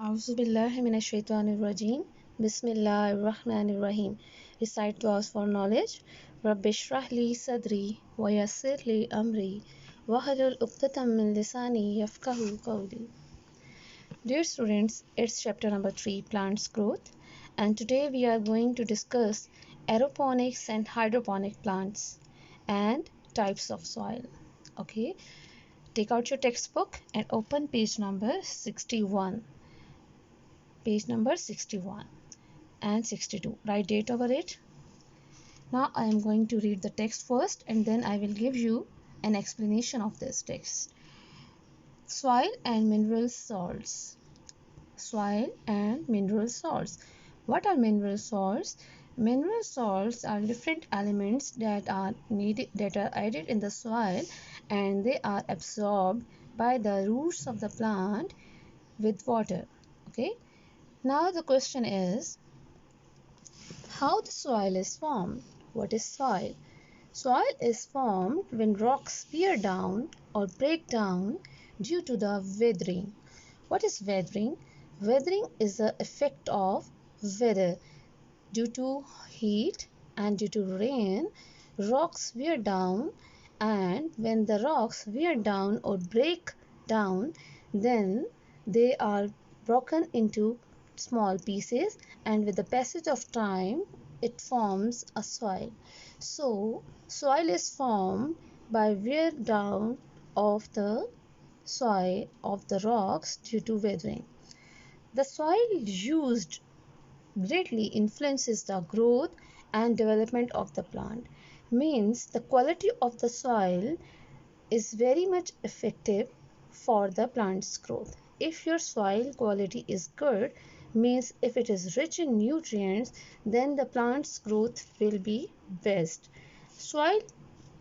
A'udhu billahi minash shaitanir rajim. Bismillahir rahmanir rahim. Recite du'as for knowledge. Rabbi shrah li sadri wa yassir li amri wahlul 'uqdatam min lisani yafqahu qawli. Dear students, it's chapter number 3, plants growth, and today we are going to discuss aeroponics and hydroponic plants and types of soil. Okay, take out your textbook and open page number 61. Page number 61 and 62. Write date over it. Now I am going to read the text first and then I will give you an explanation of this text. Soil and mineral salts. Soil and mineral salts. What are mineral salts? Mineral salts are different elements that are added in the soil and they are absorbed by the roots of the plant with water. Okay. Now the question is, how the soil is formed. What is soil? Soil is formed when rocks wear down or break down due to the weathering. What is weathering? Weathering is the effect of weather. Due to heat and due to rain, rocks wear down, and when the rocks wear down or break down, then they are broken into small pieces, and with the passage of time it forms a soil. So soil is formed by wear down of the soil of the rocks due to weathering. The soil used greatly influences the growth and development of the plant. Means the quality of the soil is very much effective for the plant's growth. If your soil quality is good, means if it is rich in nutrients, then the plant's growth will be best. Soil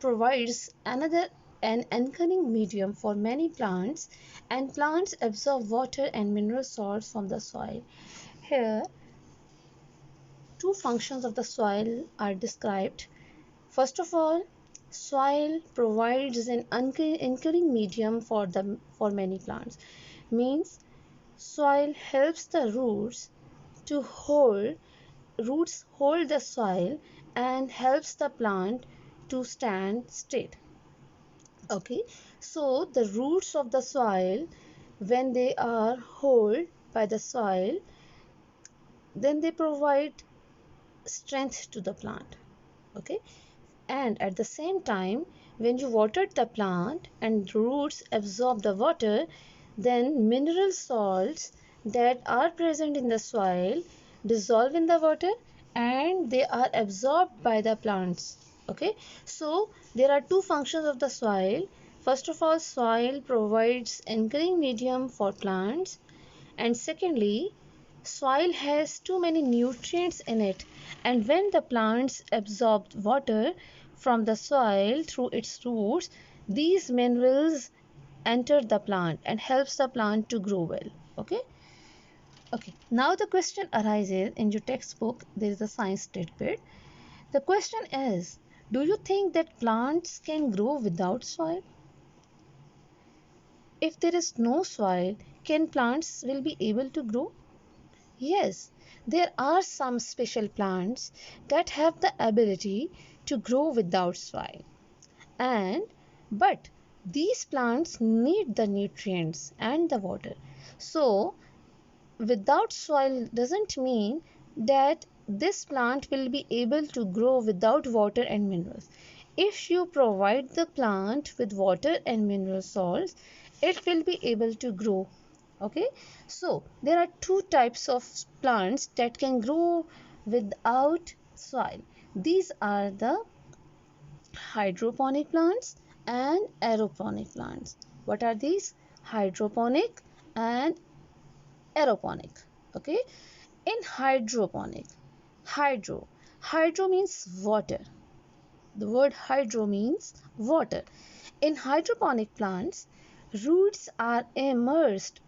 provides an anchoring medium for many plants, and plants absorb water and mineral salts from the soil. Here two functions of the soil are described. First of all, soil provides an anchoring medium for many plants. Means soil helps the roots hold the soil and helps the plant to stand straight. Okay, so the roots of the soil, when they are held by the soil, then they provide strength to the plant. Okay, and at the same time, when you watered the plant and roots absorb the water, then mineral salts that are present in the soil dissolve in the water and they are absorbed by the plants. Okay, so there are two functions of the soil. First of all, soil provides anchoring medium for plants, and secondly, soil has too many nutrients in it, and when the plants absorb water from the soil through its roots, these minerals enter the plant and helps the plant to grow well. Okay, now the question arises in your textbook. There is a science tidbit. The question is, do you think that plants can grow without soil? If there is no soil, can plants will be able to grow? Yes, there are some special plants that have the ability to grow without soil. And but these plants need the nutrients and the water. So without soil doesn't mean that this plant will be able to grow without water and minerals. If you provide the plant with water and mineral salts, it will be able to grow. Okay, so there are two types of plants that can grow without soil. These are the hydroponic plants and aeroponic plants. What are these? Hydroponic and aeroponic. Okay, in hydro means water. The word hydro means water. In hydroponic plants, roots are immersed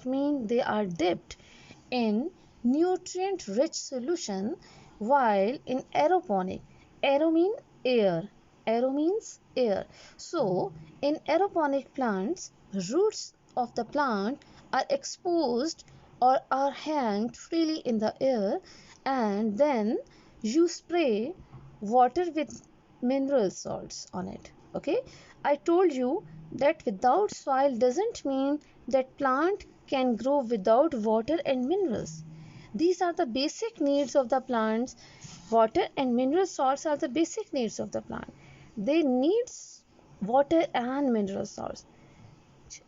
means they are dipped in nutrient rich solution, while in aeroponic, aero mean air aero means air. So in aeroponic plants, roots of the plant are exposed or are hanged freely in the air, and then you spray water with mineral salts on it. Okay, I told you that without soil doesn't mean that plant can grow without water and minerals. These are the basic needs of the plants. Water and mineral salts are the basic needs of the plant. They need water and mineral salts.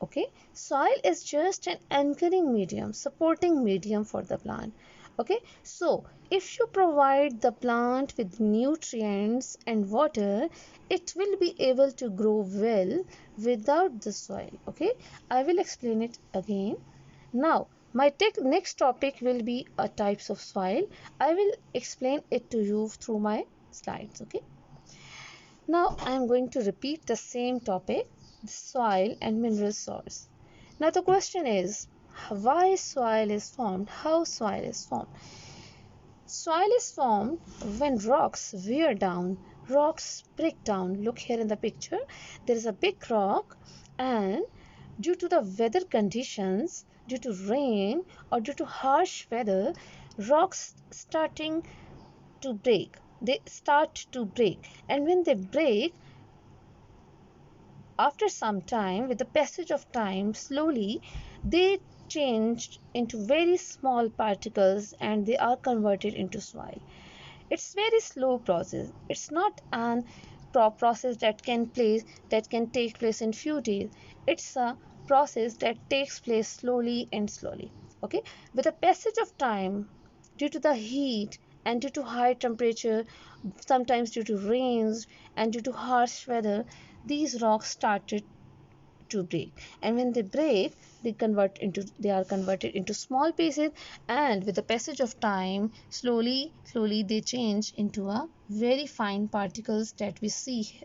Okay, soil is just an anchoring medium, supporting medium for the plant. Okay, so if you provide the plant with nutrients and water, it will be able to grow well without the soil. Okay, I will explain it again. Now my next topic will be types of soil. I will explain it to you through my slides. Okay, now I am going to repeat the same topic, soil and mineral salts. Now the question is, why soil is formed? How soil is formed? Soil is formed when rocks wear down, rocks break down. Look here in the picture. There is a big rock, and due to the weather conditions, due to rain or due to harsh weather, rocks starting to break. They start to break, and when they break, after some time, with the passage of time, slowly they changed into very small particles and they are converted into soil. It's very slow process. It's not an process that can take place in few days. It's a process that takes place slowly and slowly. Okay, with the passage of time, due to the heat and due to high temperature, sometimes due to rains and due to harsh weather, these rocks started to break, and when they break, they are converted into small pieces, and with the passage of time, slowly they change into a very fine particles that we see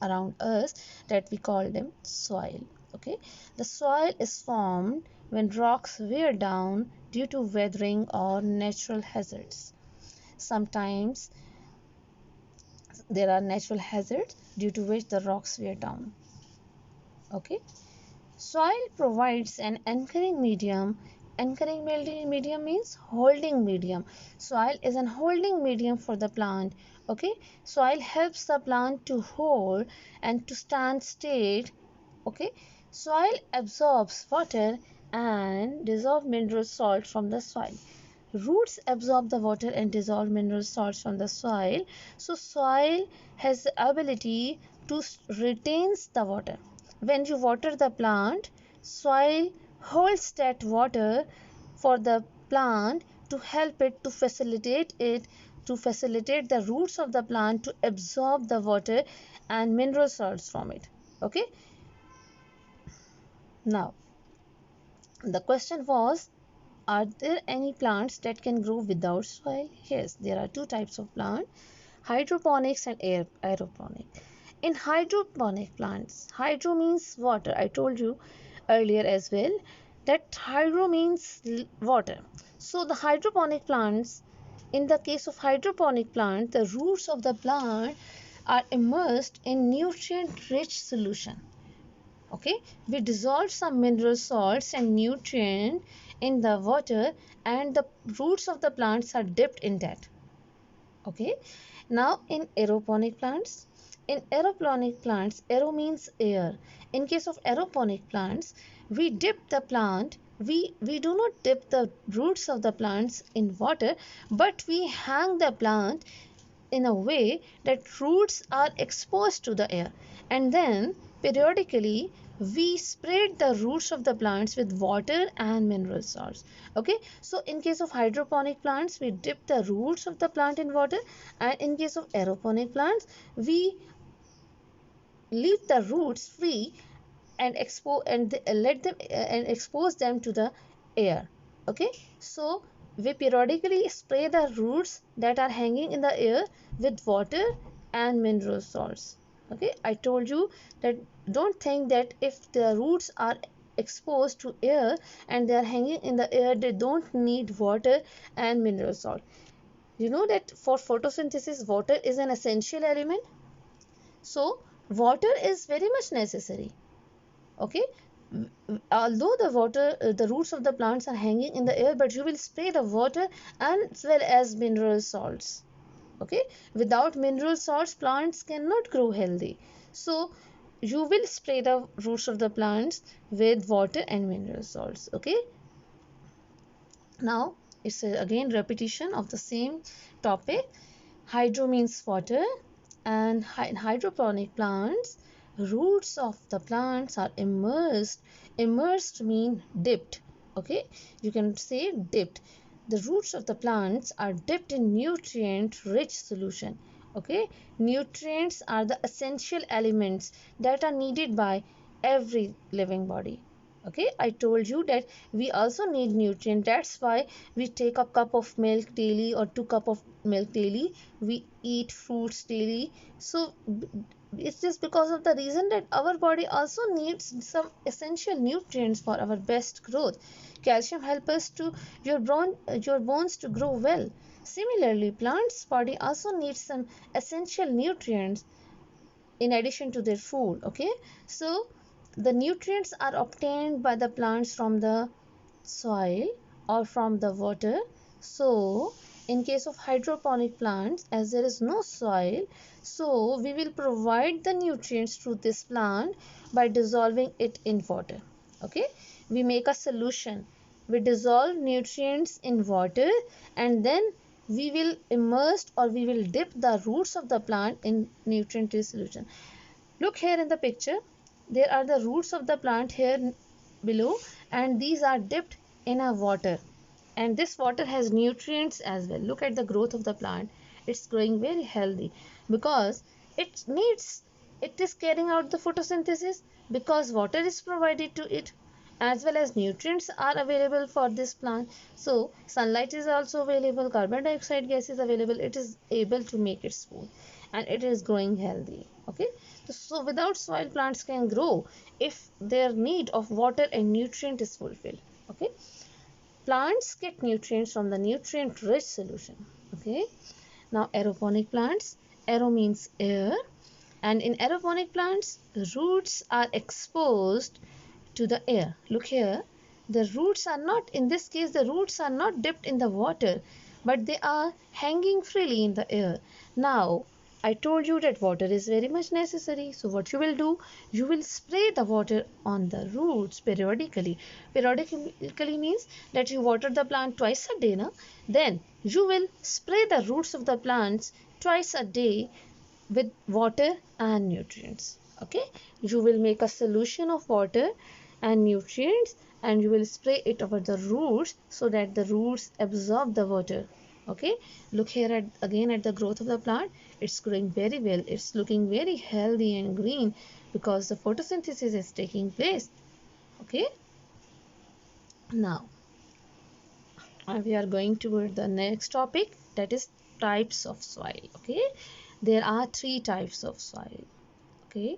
around us, that we call them soil. Okay, the soil is formed when rocks wear down due to weathering or natural hazards. Sometimes there are natural hazards due to which the rocks wear down. Okay, soil provides an anchoring medium. Anchoring medium means holding medium. Soil is an holding medium for the plant. Okay, soil helps the plant to hold and to stand straight. Okay, soil absorbs water and dissolve mineral salt from the soil. Roots absorb the water and dissolve mineral salts from the soil. So soil has the ability to retains the water. When you water the plant, soil holds that water for the plant to help it to facilitate the roots of the plant to absorb the water and mineral salts from it. Okay, now the question was, are there any plants that can grow without soil? Yes, there are two types of plant, hydroponics and aeroponic. In hydroponic plants, hydro means water. I told you earlier as well that hydro means water. So the hydroponic plants, in the case of hydroponic plant, the roots of the plant are immersed in nutrient rich solution. Okay, we dissolve some mineral salts and nutrient in the water, and the roots of the plants are dipped in that. Okay, now in aeroponic plants, aero means air. In case of aeroponic plants, we dip the plant, we do not dip the roots of the plants in water, but we hang the plant in a way that roots are exposed to the air, and then periodically we spread the roots of the plants with water and mineral salts. Okay, so in case of hydroponic plants, we dip the roots of the plant in water, and in case of aeroponic plants, we leave the roots free and let them and expose them to the air. Okay, so we periodically spray the roots that are hanging in the air with water and mineral salts. Okay, I told you that don't think that if the roots are exposed to air and they are hanging in the air, they don't need water and mineral salt. You know that for photosynthesis water is an essential element, so water is very much necessary. Okay, although the water, the roots of the plants are hanging in the air, but you will spray the water as well as mineral salts. Okay, without mineral salts plants cannot grow healthy. So you will spray the roots of the plants with water and mineral salts. Okay, now it's again repetition of the same topic. Hydro means water, and in hydroponic plants, roots of the plants are immersed. Immersed mean dipped. Okay, you can say dipped. The roots of the plants are dipped in nutrient rich solution. Okay, nutrients are the essential elements that are needed by every living body. Okay, I told you that we also need nutrient. That's why we take a cup of milk daily or 2 cup of milk daily. We eat fruits daily. So it's just because of the reason that our body also needs some essential nutrients for our best growth. Calcium helps us to your bones to grow well. Similarly, plants body also needs some essential nutrients in addition to their food. Okay, so the nutrients are obtained by the plants from the soil or from the water. So in case of hydroponic plants, as there is no soil, so we will provide the nutrients to this plant by dissolving it in water. Okay, we make a solution, we dissolve nutrients in water, and then we will immerse or we will dip the roots of the plant in nutrient rich solution. Look here in the picture, there are the roots of the plant here below, and these are dipped in a water, and this water has nutrients as well. Look at the growth of the plant, it's growing very healthy because it needs, it is carrying out the photosynthesis because water is provided to it, as well as nutrients are available for this plant. So sunlight is also available, carbon dioxide gas is available, it is able to make its food, and it is growing healthy. Okay, so without soil plants can grow if their need of water and nutrient is fulfilled. Okay, plants get nutrients from the nutrient rich solution. Okay, now aeroponic plants, aero means air, and in aeroponic plants roots are exposed to the air. Look here, the roots are not, in this case the roots are not dipped in the water, but they are hanging freely in the air. Now I told you that water is very much necessary, so what you will do, you will spray the water on the roots periodically. Periodically means that you water the plant twice a day. Then you will spray the roots of the plants twice a day with water and nutrients. Okay, you will make a solution of water and nutrients, and you will spray it over the roots so that the roots absorb the water. Okay, look here at again at the growth of the plant, it's growing very well, it's looking very healthy and green because the photosynthesis is taking place. Okay, now we are going toward the next topic, that is types of soil. Okay, there are 3 types of soil. Okay,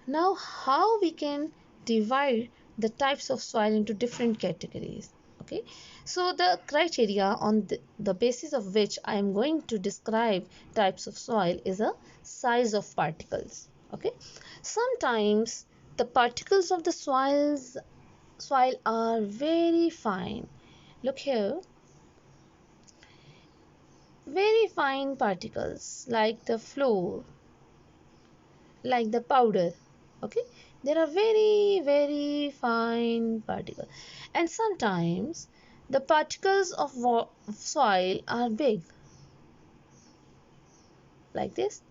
now how we can divide the types of soil into different categories. Okay, so the criteria on the basis of which I am going to describe types of soil is a size of particles. Okay, sometimes the particles of the soil are very fine. Look here, very fine particles like the flour, like the powder. Okay, there are very fine particles, and sometimes the particles of soil are big like this,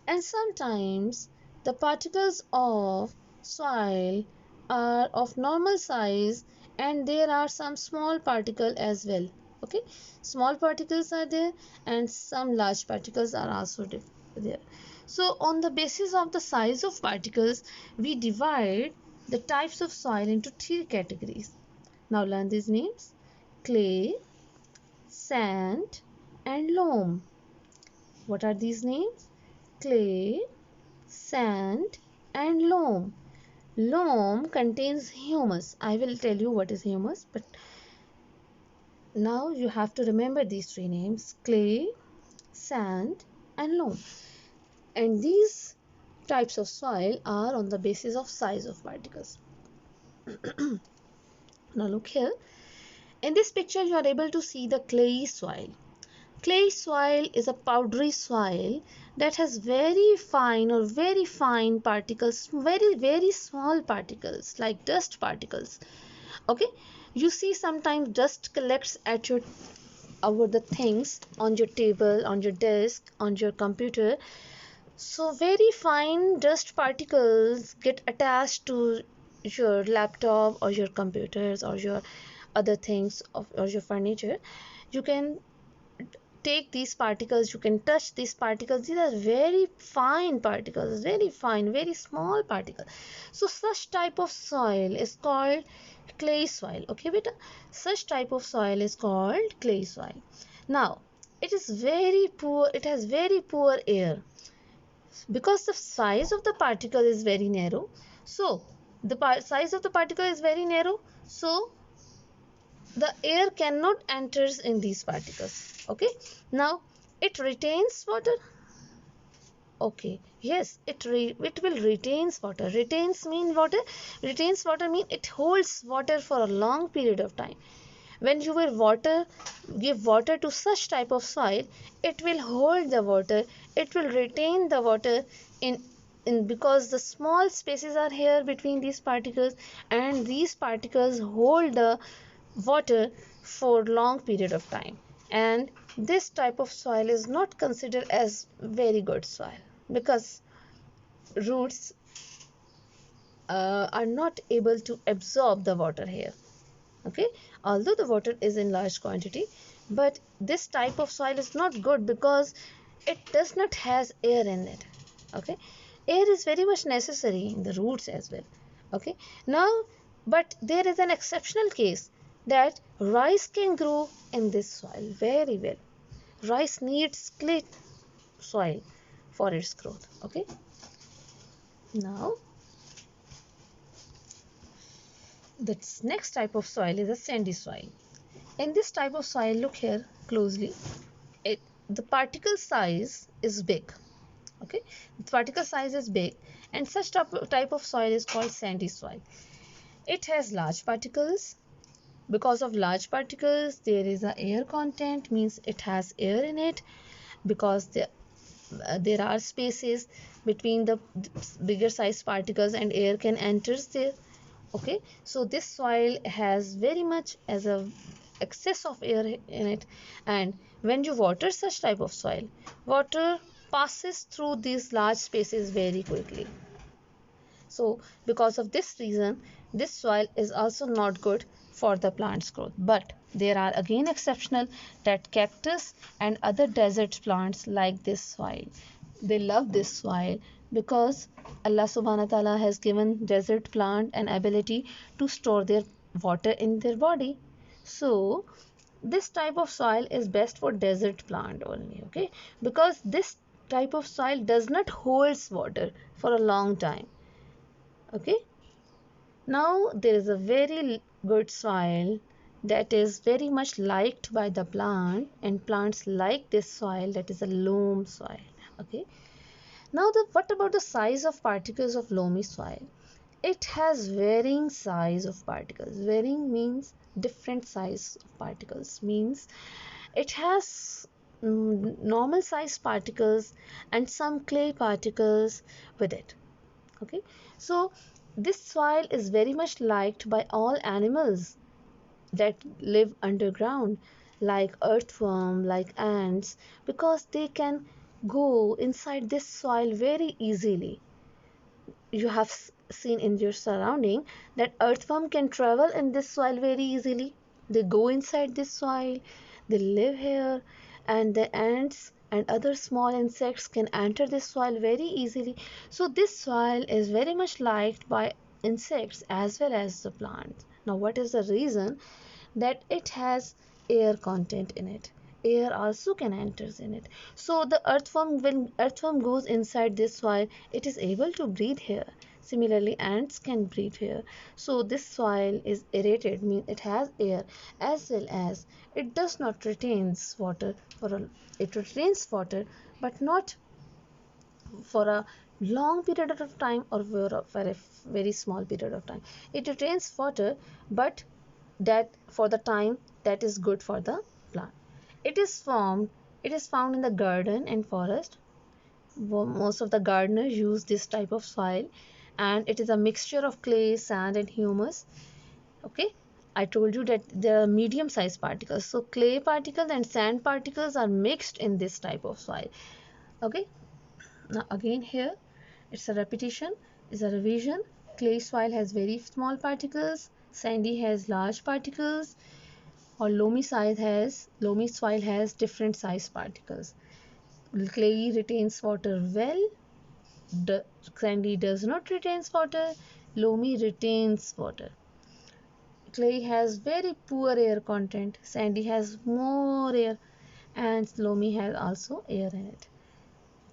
and sometimes the particles of soil are of normal size, and there are some small particle as well. Okay, small particles are there and some large particles are also there. So on the basis of the size of particles, we divide the types of soil into 3 categories. Now learn these names: clay, sand, and loam. What are these names? Clay, sand, and loam. Loam contains humus. I will tell you what is humus, but now you have to remember these 3 names: clay, sand, and loam. And these types of soil are on the basis of size of particles. Now look here. In this picture, you are able to see the clayey soil. Clay soil is a powdery soil that has very fine or very fine particles, very small particles like dust particles. Okay, you see sometimes dust collects at your over the things on your table, on your desk, on your computer. So very fine dust particles get attached to your laptop or your computers or your other things or your furniture. You can take these particles, you can touch these particles. These are very fine particles, very fine, very small particles. So such type of soil is called clay soil. Okay beta, such type of soil is called clay soil. Now it is very poor, it has very poor air because the size of the particle is very narrow. So the size of the particle is very narrow, so the air cannot enters in these particles. Okay, now it retains water. Okay, yes, it will retains water. Retains water mean it holds water for a long period of time. When you will give water to such type of soil, it will hold the water, it will retain the water in because the small spaces are here between these particles, and these particles hold the water for long period of time. And this type of soil is not considered as very good soil because roots are not able to absorb the water here. Okay, although the water is in large quantity, but this type of soil is not good because it does not has air in it. Okay, air is very much necessary in the roots as well. Okay, now but there is an exceptional case that rice can grow in this soil very well. Rice needs clay soil for its growth. Okay, now the next type of soil is a sandy soil. In this type of soil, look here closely. The particle size is big. Okay, the particle size is big, and such type of soil is called sandy soil. It has large particles. Because of large particles, there is a air content, means it has air in it. Because there are spaces between the bigger size particles and air can enter there. Okay, so this soil has very much as a excess of air in it, and when you water such type of soil, water passes through these large spaces very quickly. So because of this reason, this soil is also not good for the plant's growth. But there are again exceptional, that cactus and other desert plants like this soil. They love this soil because Allah subhanahu wa ta'ala has given desert plant an ability to store their water in their body. So this type of soil is best for desert plant only. Okay, because this type of soil does not holds water for a long time. Okay, now there is a very good soil that is very much liked by the plant, and plants like this soil, that is a loam soil. Okay, now what about the size of particles of loamy soil? It has varying size of particles. Varying means different size of particles, means it has normal size particles and some clay particles with it. Okay, so this soil is very much liked by all animals that live underground, like earthworm, like ants, because they can go inside this soil very easily. You have seen in your surrounding that earthworm can travel in this soil very easily. They go inside this soil, they live here, and the ants and other small insects can enter this soil very easily. So this soil is very much liked by insects as well as the plants. Now what is the reason? That it has air content in it. Air also can enter in it. So the earthworm, when earthworm goes inside this soil, it is able to breathe here. Similarly, ants can breathe here. So this soil is aerated, means it has air, as well as it does not retains water for a, it retains water but not for a long period of time or for a very small period of time. It retains water, but that for the time that is good for the plant. It is formed. It is found in the garden and forest. Most of the gardeners use this type of soil, and it is a mixture of clay, sand, and humus. Okay, I told you that there are medium sized particles. So clay particles and sand particles are mixed in this type of soil. Okay, now again here it's a repetition, it's a revision. Clay soil has very small particles, sandy has large particles, or loamy soil has different size particles. Clay retains water well, sandy does not retain water, loamy retains water. Clay has very poor air content, sandy has more air, and loamy has also air in it.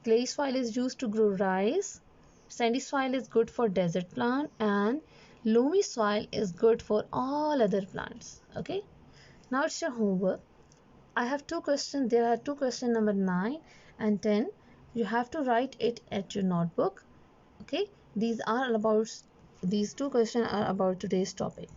Clay soil is used to grow rice, sandy soil is good for desert plant, and loamy soil is good for all other plants. Okay, now it's your homework. I have two questions. There are two questions, number 9 and 10. You have to write it at your notebook. Okay, these two questions are about today's topic.